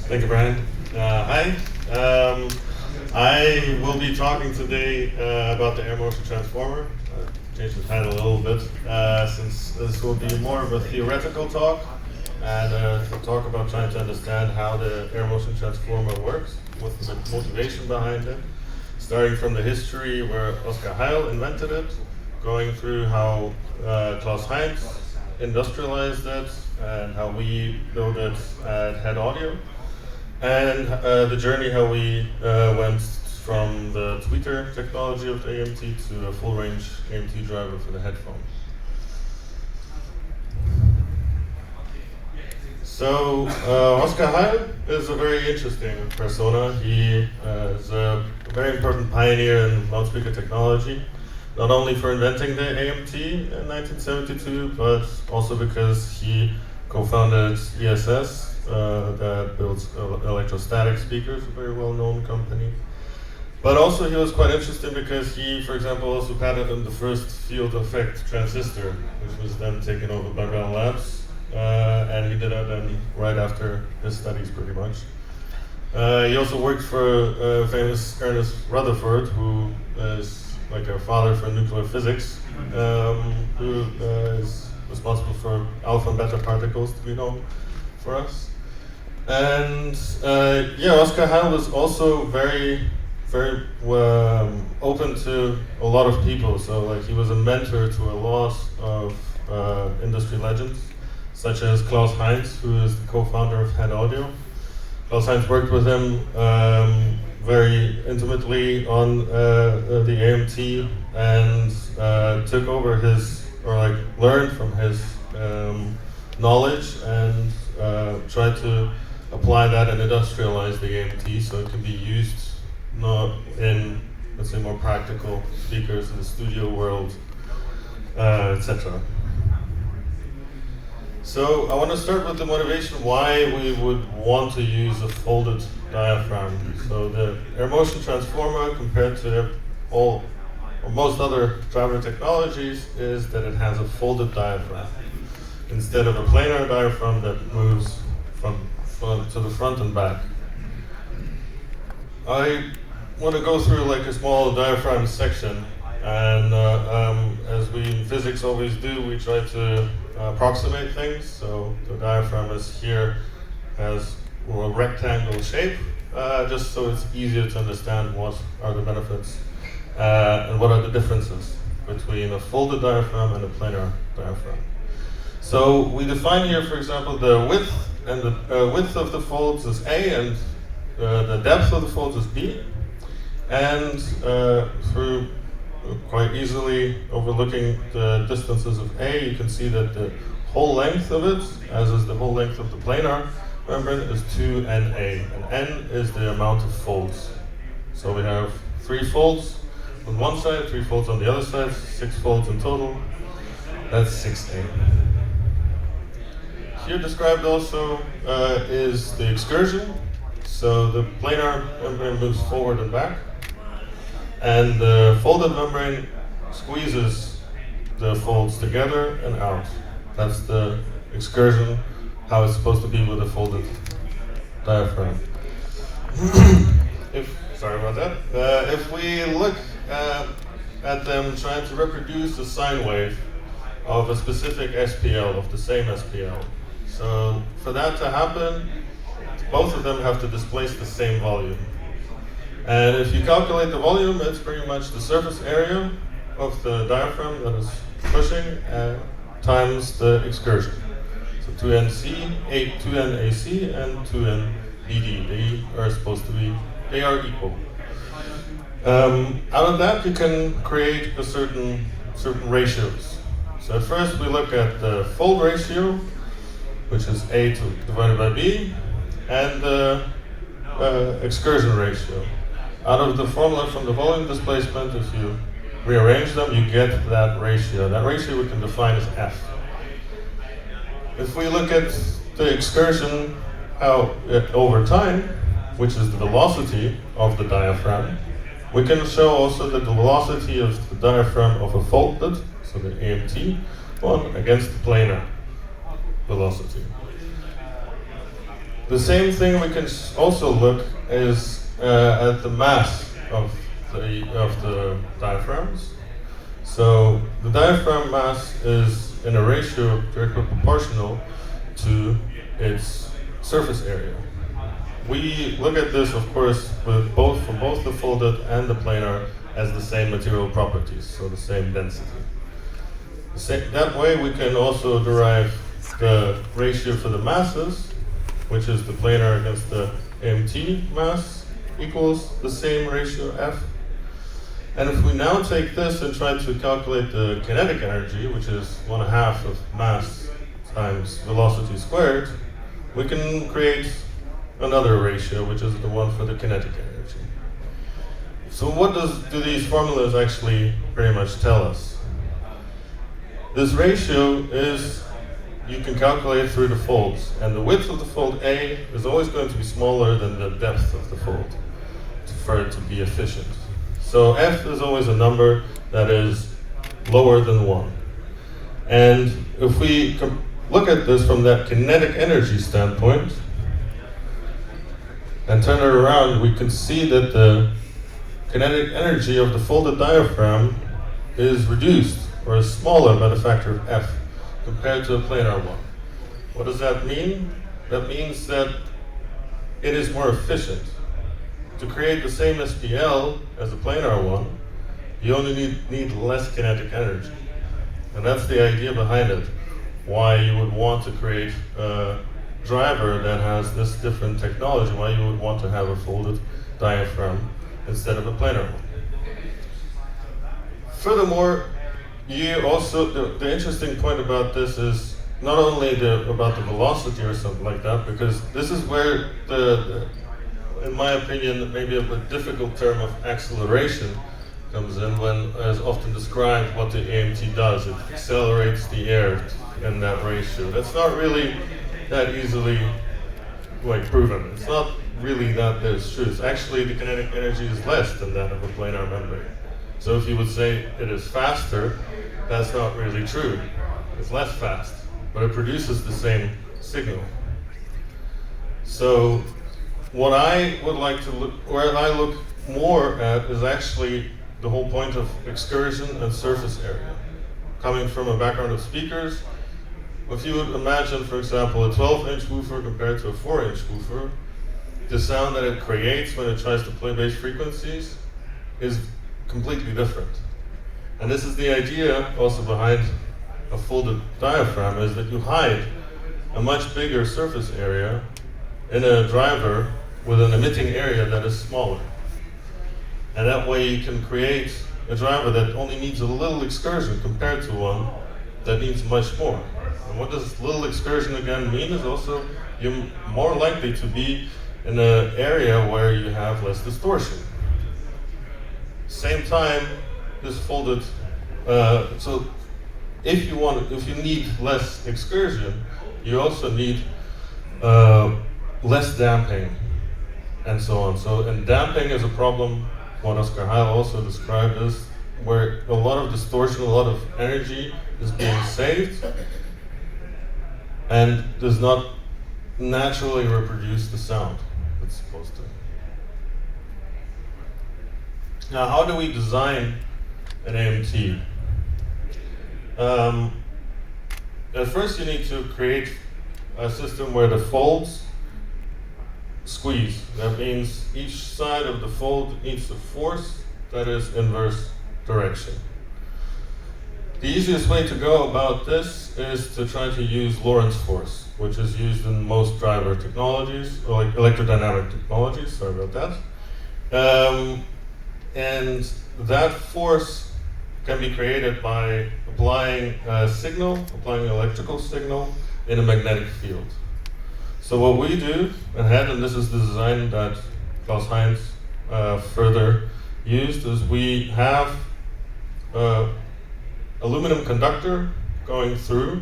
Thank you, Brian. Hi. I will be talking today about the air motion transformer. Change the title a little bit, since this will be more of a theoretical talk, and a talk about trying to understand how the air motion transformer works, what's the motivation behind it, starting from the history where Oskar Heil invented it, going through how Klaus Heinz industrialized it, and how we build it at HEDD Audio, and the journey how we went from the tweeter technology of the AMT to a full-range AMT driver for the headphone. So Oskar Heil is a very interesting persona. He is a very important pioneer in loudspeaker technology, not only for inventing the AMT in 1972, but also because he co-founded ESS, that builds electrostatic speakers, a very well-known company. But also he was quite interesting because he, for example, also patented the first field effect transistor, which was then taken over by Bell Labs, and he did it then right after his studies, pretty much. He also worked for famous Ernest Rutherford, who is like a father for nuclear physics, who is responsible for alpha and beta particles, to be known for us. And yeah, Oskar Heil was also very open to a lot of people. So like he was a mentor to a lot of industry legends, such as Klaus Heinz, who is the co-founder of HEDD Audio. Klaus Heinz worked with him very intimately on the AMT, and took over his, or like learned from his knowledge, and tried to apply that and industrialize the AMT so it can be used not in, let's say, more practical speakers in the studio world, etc. So I want to start with the motivation why we would want to use a folded diaphragm. So the air motion transformer, compared to all or most other driver technologies, is that it has a folded diaphragm instead of a planar diaphragm that moves from to the front and back. I want to go through like a small diaphragm section, and as we in physics always do, we try to approximate things. So the diaphragm is here, has a rectangle shape, just so it's easier to understand what are the benefits and what are the differences between a folded diaphragm and a planar diaphragm. So we define here, for example, the width, and the width of the folds is A, and the depth of the folds is B. And through quite easily overlooking the distances of A, you can see that the whole length of it, as is the whole length of the planar membrane, is 2NA, and N is the amount of folds. So we have 3 folds on one side, 3 folds on the other side, 6 folds in total. That's 6A. Here described also is the excursion. So the planar membrane moves forward and back, and the folded membrane squeezes the folds together and out. That's the excursion, how it's supposed to be with a folded diaphragm. Sorry about that. If we look at them trying to reproduce a sine wave of a specific SPL, of the same SPL, so for that to happen, both of them have to displace the same volume. And if you calculate the volume, it's pretty much the surface area of the diaphragm that is pushing times the excursion. So 2NC, 2NAC, and 2NBD. They are supposed to be, they are equal. Out of that, you can create a certain ratios. So at first, we look at the fold ratio, which is A divided by B, and the excursion ratio. Out of the formula from the volume displacement, if you rearrange them, you get that ratio. That ratio we can define as F. If we look at the excursion over time, which is the velocity of the diaphragm, we can show also that the velocity of the diaphragm of a folded, so the AMT one, against the planar velocity. The same thing we can also look is at the mass of the diaphragms. So the diaphragm mass is in a ratio directly proportional to its surface area. We look at this, of course, with for both the folded and the planar as the same material properties, so the same density. That way we can also derive the ratio for the masses, which is the planar against the AMT mass, equals the same ratio F. And if we now take this and try to calculate the kinetic energy, which is 1/2 of mass times velocity squared, we can create another ratio, which is the one for the kinetic energy. So what do these formulas actually pretty much tell us? This ratio is, you can calculate through the folds, and the width of the fold A is always going to be smaller than the depth of the fold for it to be efficient. So F is always a number that is lower than 1. And if we look at this from that kinetic energy standpoint and turn it around, we can see that the kinetic energy of the folded diaphragm is reduced, or is smaller by the factor of F compared to a planar one. What does that mean? That means that it is more efficient. To create the same SPL as a planar one, you only need less kinetic energy. And that's the idea behind it, why you would want to create a driver that has this different technology, why you would want to have a folded diaphragm instead of a planar one. Furthermore, the interesting point about this is not only about the velocity or something like that, because this is where in my opinion, maybe a difficult term of acceleration comes in, when, as often described, what the AMT does. It accelerates the air in that ratio. That's not really that easily proven. It's not really that it's true. It's actually, the kinetic energy is less than that of a planar membrane. So if you would say it is faster, that's not really true. It's less fast, but it produces the same signal. So what I would like to where I look more at is actually the whole point of excursion and surface area. Coming from a background of speakers, if you would imagine, for example, a 12-inch woofer compared to a 4-inch woofer, the sound that it creates when it tries to play bass frequencies is completely different. And this is the idea also behind a folded diaphragm, is that you hide a much bigger surface area in a driver with an emitting area that is smaller. And that way you can create a driver that only needs a little excursion compared to one that needs much more. And what does little excursion again mean is also you're more likely to be in an area where you have less distortion. Same time, this folded, so if you need less excursion, you also need less damping and so on. And damping is a problem, what Oskar Heil also described, is where a lot of distortion, a lot of energy is being saved and does not naturally reproduce the sound it's supposed to. Now, how do we design an AMT? At first you need to create a system where the folds squeeze. That means each side of the fold needs a force that is inverse direction. The easiest way to go about this is to try to use Lorentz force, which is used in most driver technologies, or like electrodynamic technologies, sorry about that. And that force can be created by applying a signal, applying an electrical signal in a magnetic field. So what we do at HEDD, and this is the design that Klaus Heinz further used, is we have aluminum conductor going through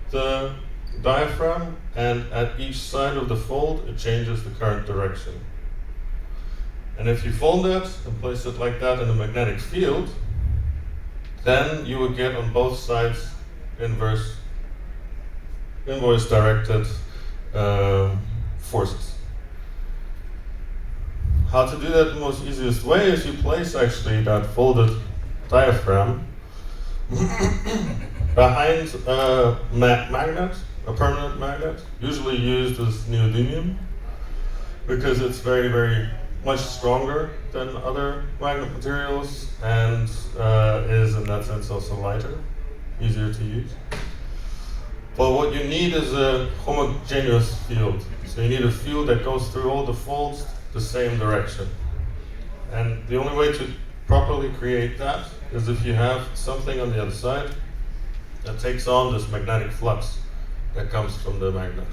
the diaphragm, and at each side of the fold it changes the current direction. And if you fold that and place it like that in a magnetic field, then you would get on both sides inverse directed forces. How to do that the most easiest way is you place actually that folded diaphragm behind a magnet, a permanent magnet, usually used as neodymium, because it's very, very much stronger than other magnet materials and is in that sense also lighter, easier to use. But what you need is a homogeneous field. So you need a field that goes through all the folds the same direction. And the only way to properly create that is if you have something on the other side that takes on this magnetic flux that comes from the magnet.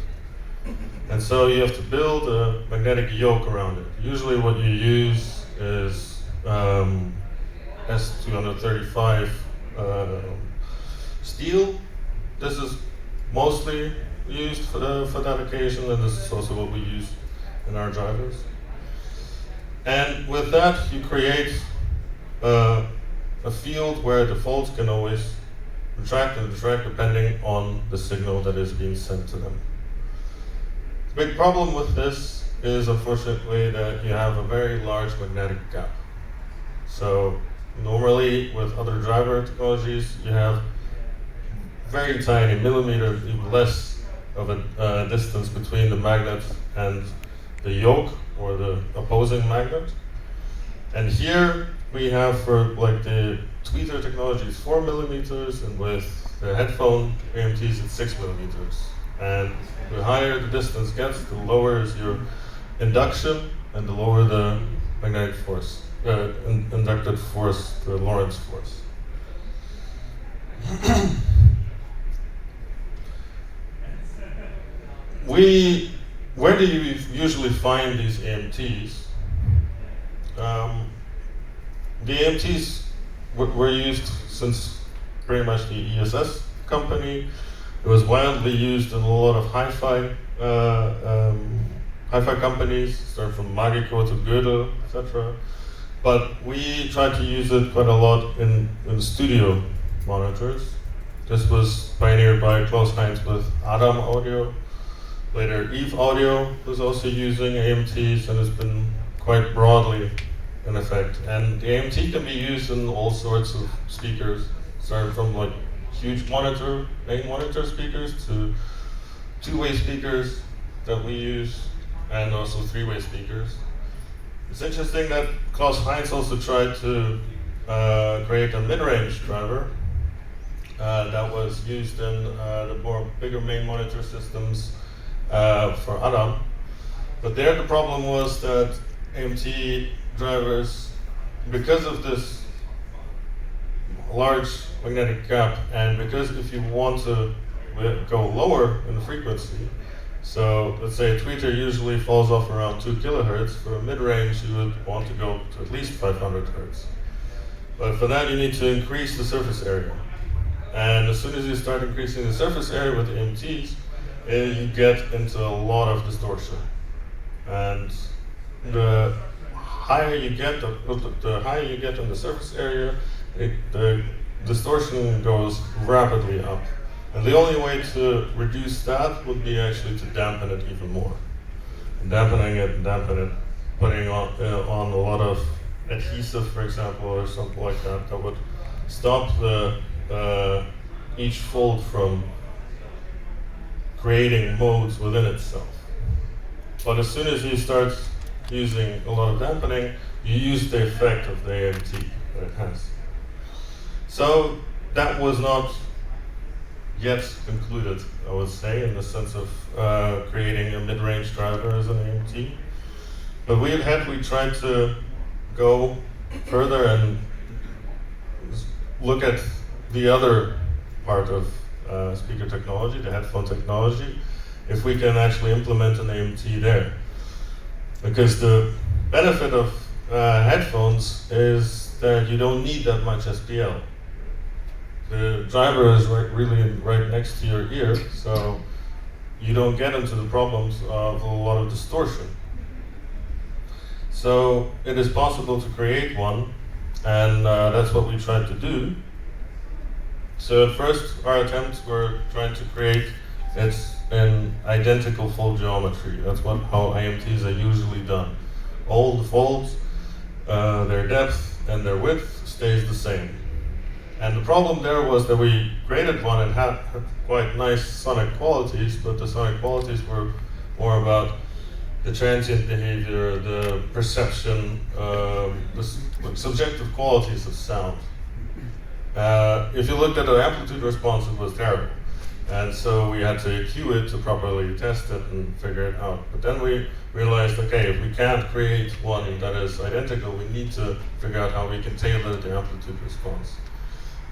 And so you have to build a magnetic yoke around it. Usually what you use is S235 steel. This is mostly used for that occasion, and this is also what we use in our drivers. And with that, you create a field where the folds can always retract and retract depending on the signal that is being sent to them. The big problem with this is, unfortunately, that you have a very large magnetic gap. So normally with other driver technologies, you have very tiny, millimeter, even less of a distance between the magnet and the yoke or the opposing magnet. And here we have, for like the tweeter technology, it's 4 millimeters, and with the HEDDphone AMTs it's 6 millimeters. And the higher the distance gets, the lower is your induction and the lower the magnetic force, inducted force, the Lorentz force. Where do you usually find these AMTs? The AMTs were used since pretty much the ESS company. It was widely used in a lot of hi-fi companies, starting from Magico to Goethe, etc. But we tried to use it quite a lot in studio monitors. This was pioneered by Klaus Heinz with Adam Audio. Later, Eve Audio was also using AMTs, and has been quite broadly in effect. And the AMT can be used in all sorts of speakers, starting from like huge main monitor speakers to two-way speakers that we use, and also three-way speakers. It's interesting that Klaus Heinz also tried to create a mid-range driver that was used in the bigger main monitor systems for Adam. But there the problem was that AMT drivers, because of this large magnetic gap, and because if you want to go lower in the frequency, so let's say a tweeter usually falls off around 2 kilohertz, for a mid-range you would want to go to at least 500 hertz. But for that you need to increase the surface area. And as soon as you start increasing the surface area with AMTs, you get into a lot of distortion. And the higher you get, the higher you get in the surface area, the distortion goes rapidly up. And the only way to reduce that would be actually to dampen it even more. And dampening it, putting on a lot of adhesive, for example, or something like that, that would stop each fold from creating modes within itself. But as soon as you start using a lot of dampening, you use the effect of the AMT that it has. So that was not yet concluded, I would say, in the sense of creating a mid-range driver as an AMT. But we tried to go further and look at the other part of speaker technology, the headphone technology, if we can actually implement an AMT there. Because the benefit of headphones is that you don't need that much SPL. The driver is really right next to your ear, so you don't get into the problems of a lot of distortion. So it is possible to create one, and that's what we tried to do. So at first, our attempts were trying to create its in identical fold geometry. That's how AMTs are usually done. All the folds, their depth and their width stays the same. And the problem there was that we graded one and had quite nice sonic qualities, but the sonic qualities were more about the transient behavior, the perception, the subjective qualities of sound. If you looked at the amplitude response, it was terrible. And so we had to EQ it to properly test it and figure it out. But then we realized, okay, if we can't create one that is identical, we need to figure out how we can tailor the amplitude response.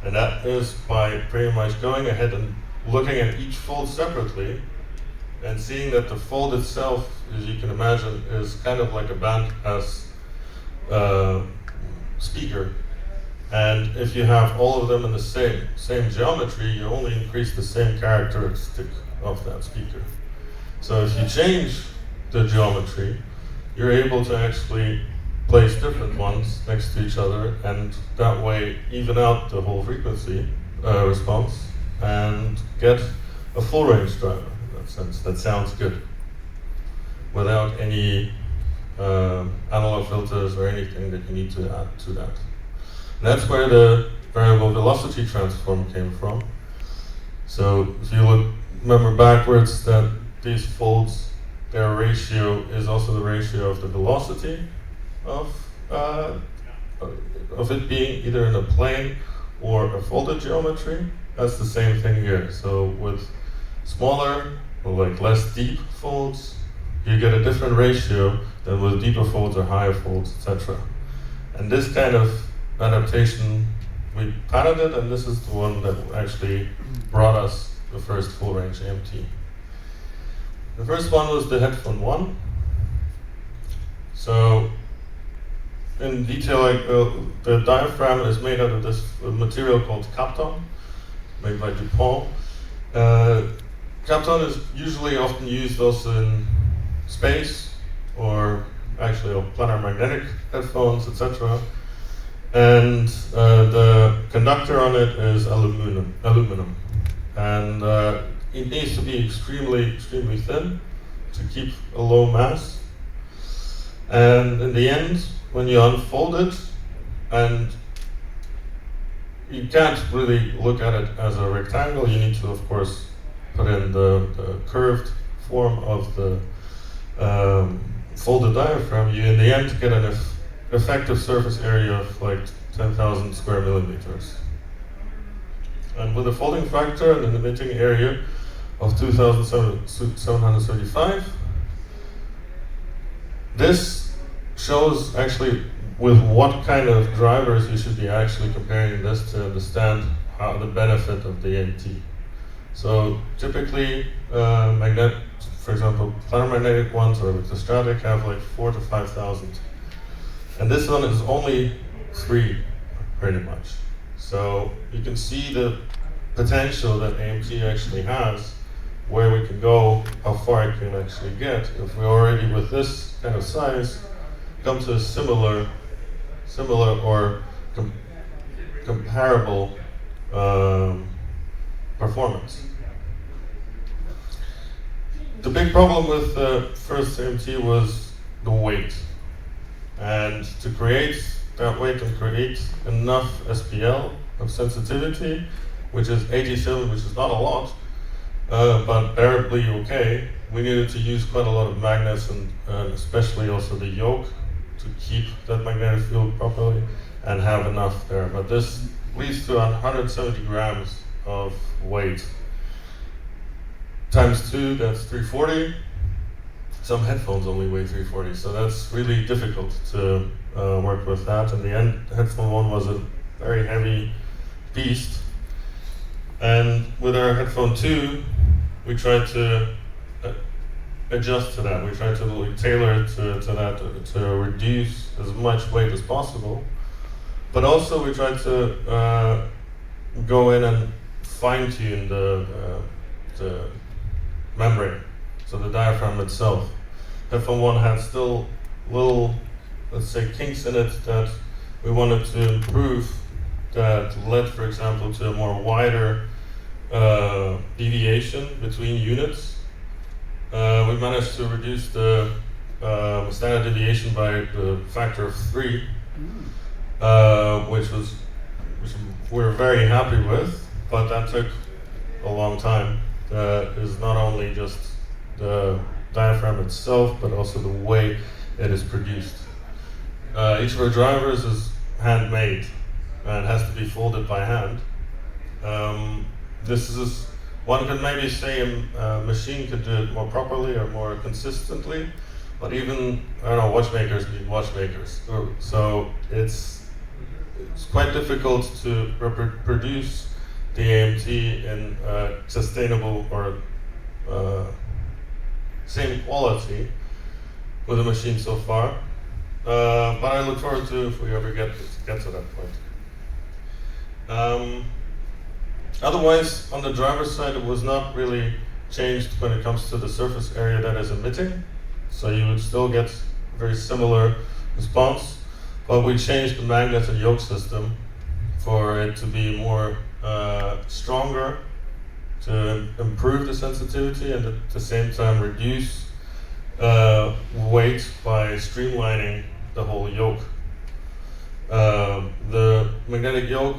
And that is by pretty much going ahead and looking at each fold separately and seeing that the fold itself, as you can imagine, is kind of like a bandpass speaker. And if you have all of them in the same geometry, you only increase the same characteristic of that speaker. So if you change the geometry, you're able to actually place different ones next to each other, and that way even out the whole frequency response and get a full range driver in that sense that sounds good without any analog filters or anything that you need to add to that. And that's where the variable velocity transform came from. So if you remember backwards, that these folds, their ratio is also the ratio of the velocity of it being either in a plane or a folded geometry. That's the same thing here. So with smaller or like less deep folds, you get a different ratio than with deeper folds or higher folds, etc. And this kind of adaptation, we patented, and this is the one that actually brought us the first full range AMT. The first one was the HEDDphone One. So in detail, the diaphragm is made out of this material called Kapton, made by DuPont. Kapton is usually often used also in space, or actually planar magnetic headphones, etc. And the conductor on it is aluminum. And it needs to be extremely thin to keep a low mass. And in the end, when you unfold it, and you can't really look at it as a rectangle, you need to, of course, put in the curved form of the folded diaphragm. You, in the end, get an effective surface area of like 10,000 square millimeters. And with a folding factor and an emitting area of 2,735, this shows actually with what kind of drivers you should be actually comparing this to understand how the benefit of the AMT. So typically, for example, planar magnetic ones or electrostatic have like 4,000 to 5,000. And this one is only 3, pretty much. So you can see the potential that AMT actually has, where we can go, how far it can actually get. If we already, with this kind of size, come to a similar or comparable performance. The big problem with the first AMT was the weight. And to create that weight and create enough SPL of sensitivity, which is 87, which is not a lot, but barely okay, we needed to use quite a lot of magnets and especially also the yoke to keep that magnetic field properly and have enough there. But this leads to 170 grams of weight. Times 2, that's 340. Some headphones only weigh 340, so that's really difficult to work with that. In the end, HEDDphone One was a very heavy beast. And with our HEDDphone Two, we tried to adjust to that. We tried to really tailor it to that, to reduce as much weight as possible. But also we tried to go in and fine-tune the membrane, so the diaphragm itself. HEDDphone One had still little, let's say, kinks in it that we wanted to improve, that led, for example, to a more wider deviation between units we managed to reduce the standard deviation by the factor of 3, which we're very happy with, but that took a long time. Is not only just the diaphragm itself, but also the way it is produced. Each of our drivers is handmade and has to be folded by hand. This is one could maybe say a machine could do it more properly or more consistently, but even, I don't know, watchmakers need watchmakers. So it's quite difficult to produce the AMT in sustainable or same quality with a machine so far. But I look forward to if we ever get to that point. Otherwise, on the driver's side, it was not really changed when it comes to the surface area that is emitting. So you would still get very similar response, but we changed the magnet and yoke system for it to be more stronger, to improve the sensitivity and at the same time reduce weight by streamlining the whole yoke. The magnetic yoke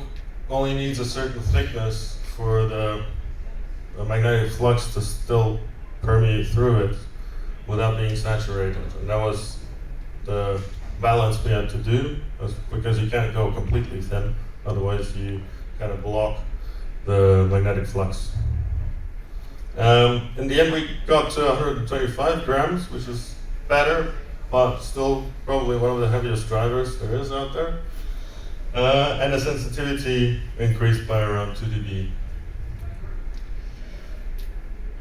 only needs a certain thickness for the magnetic flux to still permeate through it without being saturated. And that was the balance we had to do, because you can't go completely thin, otherwise you kind of block the magnetic flux. In the end, we got to 125 grams, which is better, but still probably one of the heaviest drivers there is out there. And the sensitivity increased by around 2 dB.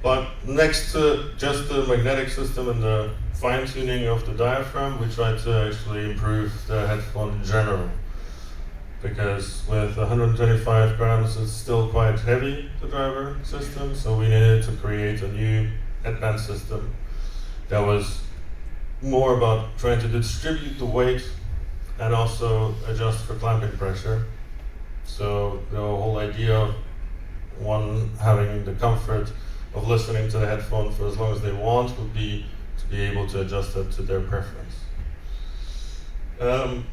But next to just the magnetic system and the fine-tuning of the diaphragm, we tried to actually improve the headphone in general. Because with 125 grams, it's still quite heavy, the driver system, so we needed to create a new headband system that was more about trying to distribute the weight and also adjust for clamping pressure. So the whole idea of one having the comfort of listening to the headphone for as long as they want would be to be able to adjust it to their preference. And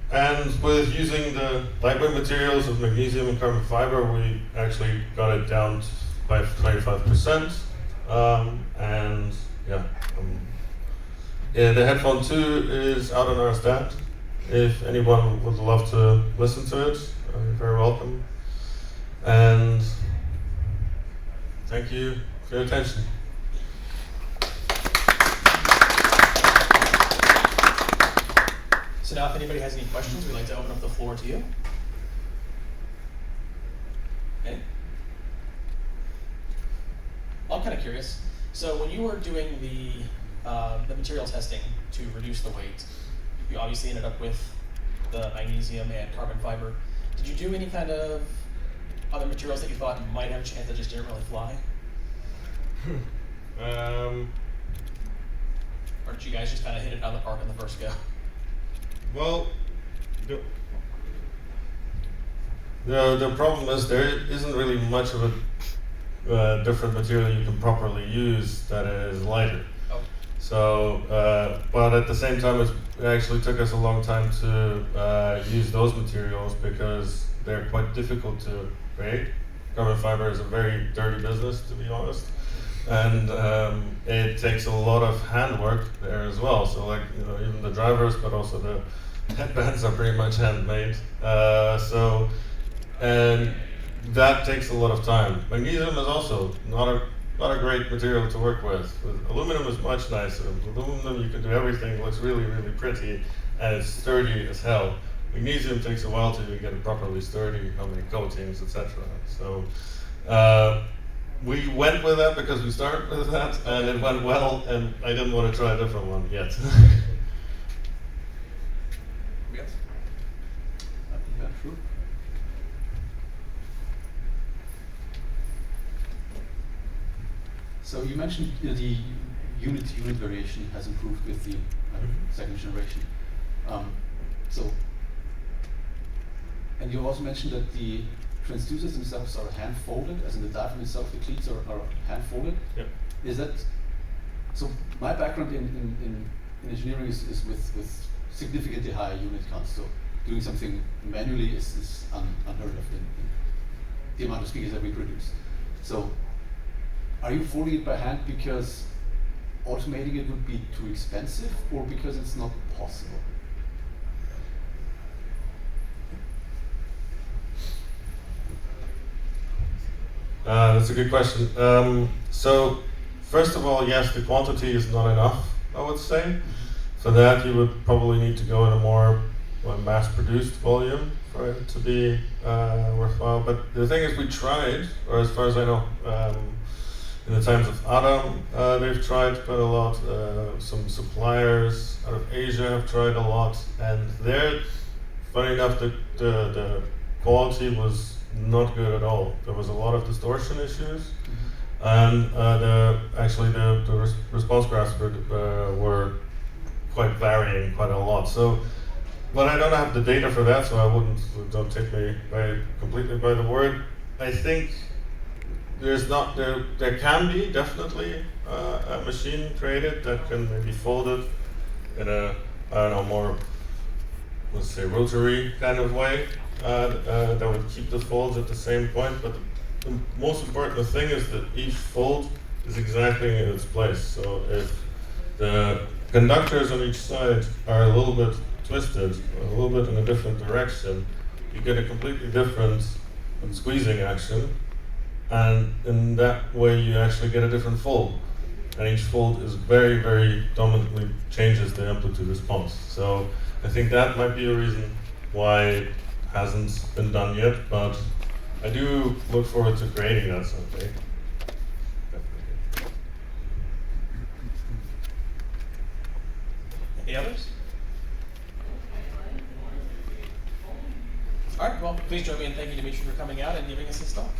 with using the lightweight materials of magnesium and carbon fiber, we actually got it down by 25%. The HEDDphone 2 is out on our stand. If anyone would love to listen to it, you're very welcome. And thank you for your attention. So now if anybody has any questions, we'd like to open up the floor to you. Okay. Well, I'm kind of curious. So when you were doing the material testing to reduce the weight, you obviously ended up with the magnesium and carbon fiber. Did you do any kind of other materials that you thought might have a chance that just didn't really fly? Or did you guys just kind of hit it out of the park on the first go? Well, the problem is there isn't really much of a different material you can properly use that is lighter. Oh. So, but at the same time, it actually took us a long time to use those materials because they're quite difficult to create. Carbon fiber is a very dirty business, to be honest. And it takes a lot of handwork there as well. So like, even the drivers, but also the headbands are pretty much handmade. And that takes a lot of time. Magnesium is also not a great material to work with. Aluminum is much nicer. With aluminum you can do everything, it looks really, really pretty, and it's sturdy as hell. Magnesium takes a while to get it properly sturdy, how many coatings, etc. So we went with that because we started with that, and it went well, and I didn't want to try a different one yet. Yes. Yeah, true. So you mentioned the unit-to-unit variation has improved with the second generation. And you also mentioned that the transducers themselves are hand-folded, as in the diaphragm itself, the cleats are hand-folded. Yep. Is that So my background in engineering is with significantly higher unit counts. So doing something manually is unheard of in the amount of speakers that we produce. So are you folding it by hand because automating it would be too expensive, or because it's not possible? That's a good question. So, first of all, yes, the quantity is not enough, I would say. For that, you would probably need to go in a more mass-produced volume for it to be worthwhile. But the thing is, we tried, or as far as I know, in the times of Adam, they've tried quite a lot. Some suppliers out of Asia have tried a lot, and there, funny enough, the quality was not good at all. There was a lot of distortion issues, and the response graphs were quite varying quite a lot. So, but I don't have the data for that, so don't take me completely by the word. I think there can be definitely a machine created that can maybe fold it in a, I don't know, more, let's say, rotary kind of way that would keep the folds at the same point. But the most important thing is that each fold is exactly in its place. So if the conductors on each side are a little bit twisted, a little bit in a different direction, you get a completely different squeezing action, and in that way you actually get a different fold. And each fold is very, very dominantly changes the amplitude response. So I think that might be a reason why it hasn't been done yet, but I do look forward to creating that someday. Definitely. Any others? All right, well, please join me in thanking Dimitri for coming out and giving us his talk.